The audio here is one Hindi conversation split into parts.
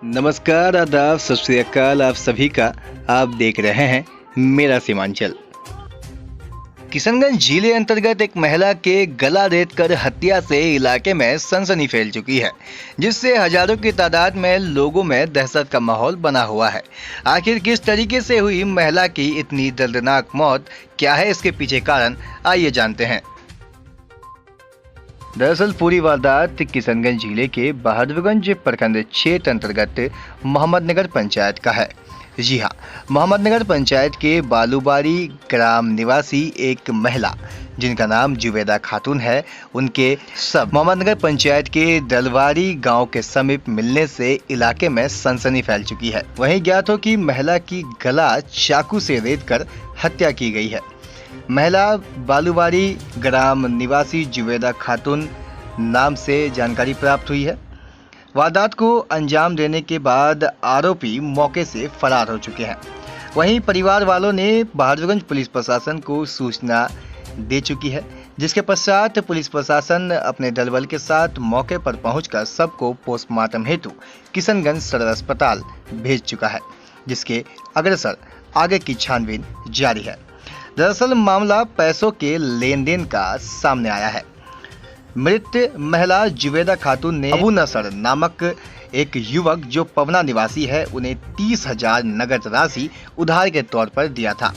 नमस्कार, आदाब, सत श्री अकाल आप सभी का। आप देख रहे हैं मेरा सीमांचल। किशनगंज जिले अंतर्गत एक महिला के गला रेतकर हत्या से इलाके में सनसनी फैल चुकी है, जिससे हजारों की तादाद में लोगों में दहशत का माहौल बना हुआ है। आखिर किस तरीके से हुई महिला की इतनी दर्दनाक मौत, क्या है इसके पीछे कारण, आइए जानते हैं। दरअसल पूरी वारदात किशनगंज जिले के बहादुरगंज प्रखंड क्षेत्र अंतर्गत मोहम्मदनगर पंचायत का है। जी हाँ, मोहम्मदनगर पंचायत के बालूबारी ग्राम निवासी एक महिला जिनका नाम जुबैदा खातून है, उनके सब मोहम्मदनगर पंचायत के दलवारी गांव के समीप मिलने से इलाके में सनसनी फैल चुकी है। वहीं ज्ञात हो कि महिला की गला चाकू से रेतकर हत्या की गई है। महिला बालूबारी ग्राम निवासी जुबैदा खातून नाम से जानकारी प्राप्त हुई है। वारदात को अंजाम देने के बाद आरोपी मौके से फरार हो चुके हैं। वहीं परिवार वालों ने बहादुरगंज पुलिस प्रशासन को सूचना दे चुकी है, जिसके पश्चात पुलिस प्रशासन अपने दलबल के साथ मौके पर पहुंचकर सबको पोस्टमार्टम हेतु किशनगंज सदर अस्पताल भेज चुका है, जिसके अग्रसर आगे की छानबीन जारी है। दरअसल मामला पैसों के लेन देन का सामने आया है। मृत महिला जुबैदा खातून ने अबू नसर नामक एक युवक जो पवना निवासी है, उन्हें 30,000 नगद राशि उधार के तौर पर दिया था,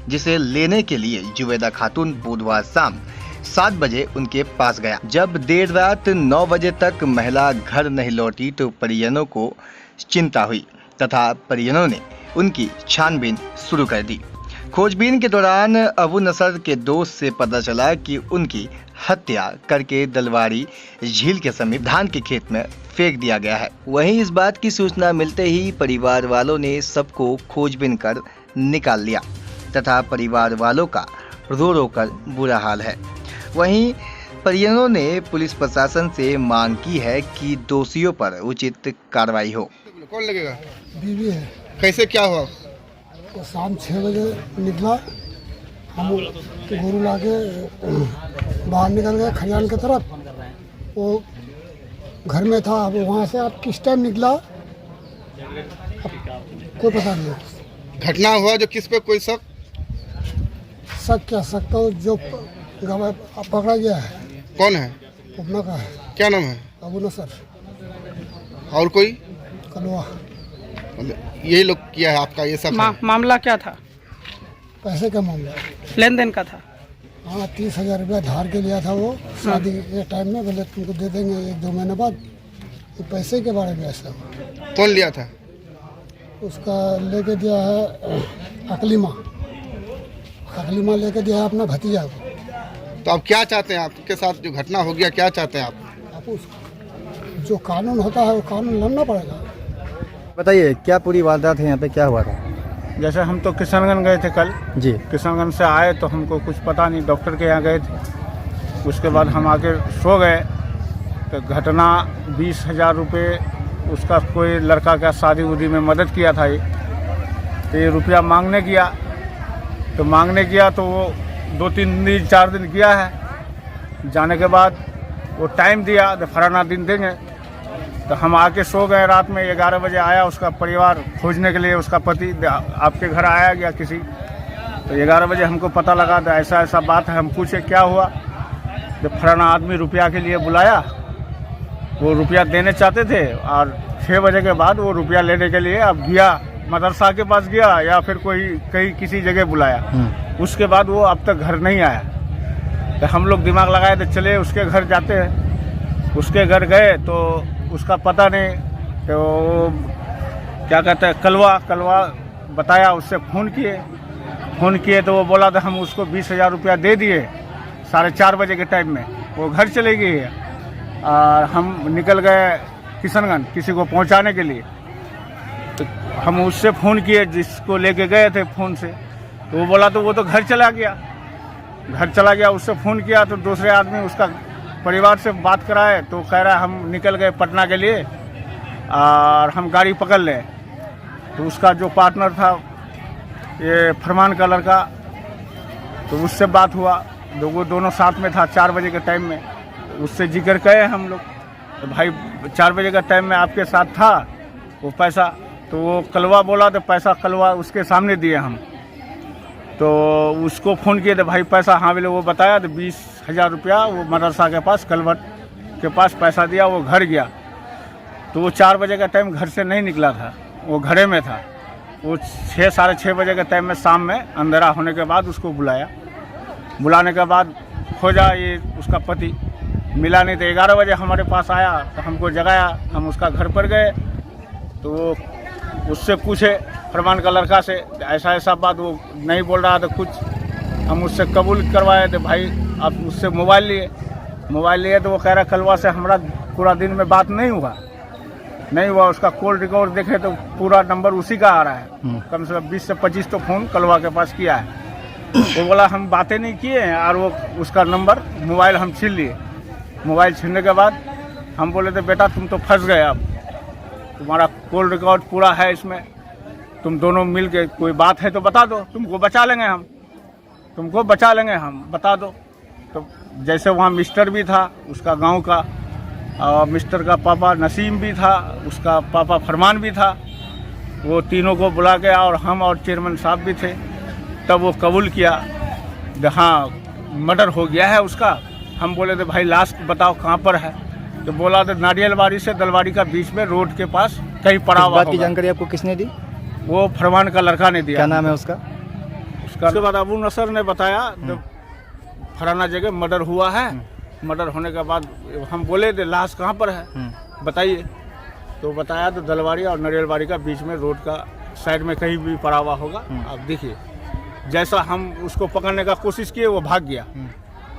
जिसे लेने के लिए जुबैदा खातून बुधवार शाम 7 बजे उनके पास गया। जब देर रात 9 बजे तक महिला घर नहीं लौटी तो परिजनों को चिंता हुई तथा परिजनों ने उनकी छानबीन शुरू कर दी। खोजबीन के दौरान अबू नसर के दोस्त से पता चला कि उनकी हत्या करके दलवारी झील के समीप धान के खेत में फेंक दिया गया है। वहीं इस बात की सूचना मिलते ही परिवार वालों ने सबको खोजबीन कर निकाल लिया तथा परिवार वालों का रो रो कर बुरा हाल है। वहीं परिजनों ने पुलिस प्रशासन से मांग की है कि दोषियों पर उचित कार्रवाई हो। कौन लगेगा? बीवी है। कैसे क्या हुआ? तो शाम 6 बजे निकला, हम गोरू लाके बाहर निकल गए खलियान की तरफ। वो घर में था, अब वहाँ से आप किस टाइम निकला अब कोई पता नहीं। घटना हुआ जो किस पे कोई शक? क्या सकता हो जो पकड़ा गया है। कौन है? उपना का है। क्या नाम है? अबू नसर। और कोई? कलवा। यही लोग किया है आपका ये सब? मामला क्या था? पैसे का मामला, लेन देन का था। हाँ, 30,000 रुपया धार के लिया था वो शादी के टाइम में। बोले तुमको दे देंगे 1-2 महीने बाद। तो पैसे के बारे में ऐसा हुआ। कौन लिया था? उसका लेके दिया है अकलीमा लेके दिया है अपना भतीजा को। तो आप क्या चाहते हैं? आपके साथ जो घटना हो गया, क्या चाहते हैं आप? आप उस जो कानून होता है वो कानून लड़ना पड़ेगा। बताइए क्या पूरी वारदात है, यहाँ पे क्या हुआ था? जैसे हम तो किशनगंज गए थे कल जी। किशनगंज से आए तो हमको कुछ पता नहीं, डॉक्टर के यहाँ गए थे। उसके बाद हम आके सो गए तो घटना 20,000 रुपये उसका कोई लड़का का शादी उदी में मदद किया था ये, तो ये रुपया मांगने गया तो वो 2-3 दिन 4 दिन गया है। जाने के बाद वो टाइम दिया तो फलाना दिन देंगे, तो हम आके सो गए। रात में 11 बजे आया उसका परिवार खोजने के लिए, उसका पति आपके घर आया गया किसी, तो 11 बजे हमको पता लगा तो ऐसा बात है। हम पूछे क्या हुआ, तो फलाना आदमी रुपया के लिए बुलाया, वो रुपया देने चाहते थे और 6 बजे के बाद वो रुपया लेने के लिए अब गया, मदरसा के पास गया या फिर कहीं किसी जगह बुलाया। उसके बाद वो अब तक घर नहीं आया। तो हम लोग दिमाग लगाए तो चले उसके घर जाते हैं। उसके घर गए तो उसका पता नहीं, तो क्या कहते हैं कलवा बताया। उससे फ़ोन किए तो वो बोला था हम उसको 20,000 रुपया दे दिए 4:30 बजे के टाइम में, वो घर चले गई है। और हम निकल गए किशनगंज किसी को पहुंचाने के लिए, तो हम उससे फ़ोन किए जिसको लेके गए थे फ़ोन से, तो वो बोला तो वो तो घर चला गया। उससे फ़ोन किया तो दूसरे आदमी उसका परिवार से बात कराए तो कह रहा है हम निकल गए पटना के लिए और हम गाड़ी पकड़ लें। तो उसका जो पार्टनर था ये फरमान का लड़का, तो उससे बात हुआ, वो दोनों साथ में था 4 बजे के टाइम में। उससे जिक्र कहे हम लोग तो भाई 4 बजे का टाइम में आपके साथ था वो पैसा, तो वो कलवा बोला तो पैसा कलवा उसके सामने दिए हम। तो उसको फ़ोन किए तो भाई पैसा हाँ बोले, वो बताया तो 20,000 रुपया वो मदरसा के पास कलवट के पास पैसा दिया, वो घर गया। तो वो 4 बजे का टाइम घर से नहीं निकला था, वो घरे में था। वो 6 साढ़े 6 बजे के टाइम में शाम में अंधेरा होने के बाद उसको बुलाया। बुलाने के बाद खोजा, ये उसका पति मिला नहीं। तो 11 बजे हमारे पास आया तो हमको जगाया, हम उसका घर पर गए। तो वो उससे पूछे फरमान का लड़का से ऐसा ऐसा बात, वो नहीं बोल रहा तो कुछ हम उससे कबूल करवाए। तो भाई आप उससे मोबाइल लिए तो वो कह रहा कलवा से हमारा पूरा दिन में बात नहीं हुआ। उसका कॉल रिकॉर्ड देखे तो पूरा नंबर उसी का आ रहा है। कम से कम 20 से 25 तो फ़ोन कलवा के पास किया है। वो बोला हम बातें नहीं किए हैं, और वो उसका नंबर मोबाइल हम छीन लिए। मोबाइल छीनने के बाद हम बोले थे बेटा तुम तो फंस गए, अब तुम्हारा कॉल रिकॉर्ड पूरा है इसमें, तुम दोनों मिल के कोई बात है तो बता दो, तुमको बचा लेंगे हम, बता दो। तो जैसे वहाँ मिस्टर भी था उसका गांव का, और मिस्टर का पापा नसीम भी था, उसका पापा फरमान भी था। वो तीनों को बुला के और हम और चेयरमैन साहब भी थे। तब वो कबूल किया, हाँ मर्डर हो गया है उसका। हम बोले थे भाई लाश बताओ कहाँ पर है। तो बोला तो नारियलबाड़ी से दलवाड़ी का बीच में रोड के पास कहीं पड़ा हुआ। बात की जानकारी आपको किसने दी? वो फरमान का लड़का ने दिया। क्या नाम है उसका? उसके बाद अबू नसर ने बताया तो फलाना जगह मर्डर हुआ है। मर्डर होने के बाद हम बोले थे लाश कहाँ पर है बताइए। तो बताया तो दलवाड़ी और नारियलबाड़ी का बीच में रोड का साइड में कहीं भी पड़ा हुआ होगा। आप देखिए, जैसा हम उसको पकड़ने का कोशिश किए वो भाग गया।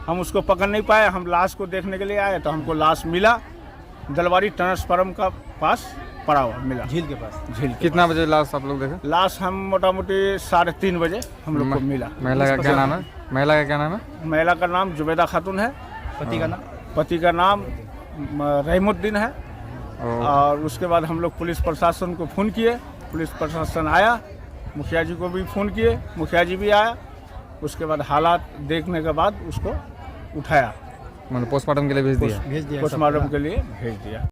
हम उसको पकड़ नहीं पाए। हम लाश को देखने के लिए आए तो हमको लाश मिला दलवाड़ी ट्रांसफार्म का पास पड़ा हुआ मिला, झील के पास। कितना बजे लाश आप लोग देखे? लाश हम मोटा मोटी 3:30 बजे हम लोग को मिला। महिला का क्या नाम है? महिला का नाम जुबैदा खातून है। पति का नाम रहीमुद्दीन है। और उसके बाद हम लोग पुलिस प्रशासन को फ़ोन किए, पुलिस प्रशासन आया। मुखिया जी को भी फ़ोन किए, मुखिया जी भी आया। उसके बाद हालात देखने के बाद उसको उठाया, पोस्टमार्टम के लिए भेज दिया। पोस्टमार्टम के लिए भेज दिया।